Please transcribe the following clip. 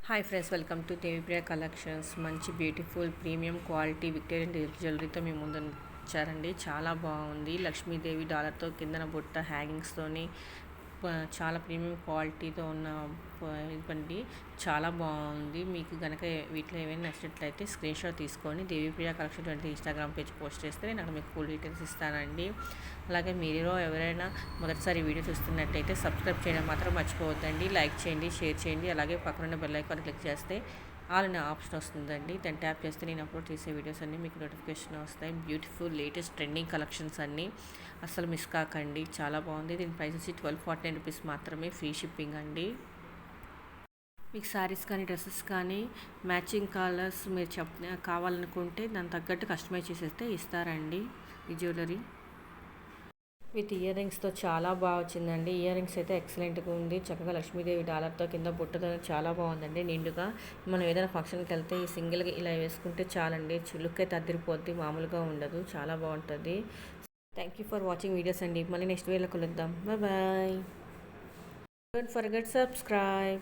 Hi friends, welcome to Devipriya collections. మంచి beautiful premium quality Victorian జ్యువెలరీతో మేము ముందు వచ్చారండి. చాలా బాగుంది. లక్ష్మీదేవి డాలర్తో కిందన బుట్ట హ్యాంగింగ్స్తోని చాలా ప్రీమియం క్వాలిటీతో ఉన్న ఇవ్వండి. చాలా బాగుంది. మీకు కనుక వీటిలో ఏమైనా నచ్చినట్లయితే స్క్రీన్ షాట్ తీసుకొని Devipriya collection 20 Instagram page post చేస్తే నేను అక్కడ మీకు ఫుల్ డీటెయిల్స్ ఇస్తానండి. అలాగే మీరు ఎవరైనా మొదటిసారి వీడియో చూస్తున్నట్లయితే సబ్స్క్రైబ్ చేయడం మాత్రం మర్చిపోవద్దండి. లైక్ చేయండి, షేర్ చేయండి. అలాగే పక్కనున్న బెల్ ఐకాన్ క్లిక్ చేస్తే ఆల్ అనే ఆప్షన్ వస్తుందండి. దాన్ని ట్యాప్ చేస్తే నేను అప్లోడ్ చేసే వీడియోస్ అన్నీ మీకు నోటిఫికేషన్ వస్తాయి. బ్యూటిఫుల్ లేటెస్ట్ ట్రెండింగ్ కలెక్షన్స్ అన్నీ అస్సలు మిస్ కాకండి. చాలా బాగుంది. దీని ప్రైస్ వచ్చి 1249 రూపీస్ మాత్రమే, ఫ్రీ షిప్పింగ్ అండి. మీకు శారీస్ కానీ డ్రెస్సెస్ కానీ మ్యాచింగ్ కలర్స్ మీరు కావాలనుకుంటే దాని తగ్గట్టు కస్టమైజ్ చేసేస్తే ఇస్తారండి. ఈ జ్యువెలరీ విత్ ఇయర్ రింగ్స్తో చాలా బాగా వచ్చిందండి. ఇయర్ రింగ్స్ అయితే ఎక్సలెంట్గా ఉంది. చక్కగా లక్ష్మీదేవి డాలర్తో కింద బుట్టతో చాలా బాగుందండి. నిండుగా మనం ఏదైనా ఫంక్షన్కి వెళ్తే ఈ సింగిల్గా ఇలా వేసుకుంటే చాలండి. లుక్ అయితే అదిరిపోద్ది, మామూలుగా ఉండదు. చాలా బాగుంటుంది. Thank you for watching videos అండి. మళ్ళీ నెక్స్ట్ వీడియోలో కలుద్దాం. బాయ్. Don't forget subscribe.